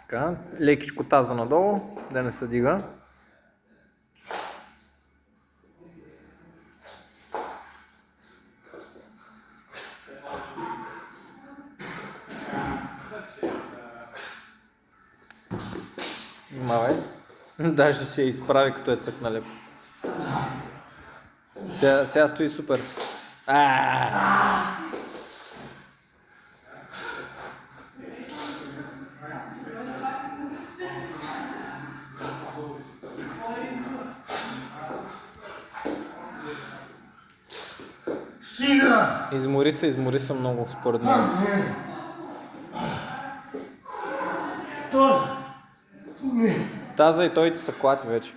Така, лекичко таза надолу, да не се дига. Внимавай. Даже се изправи като е цъкналеп. Сега стои супер. Измори се много според мен. Таза и той ти са клати вече.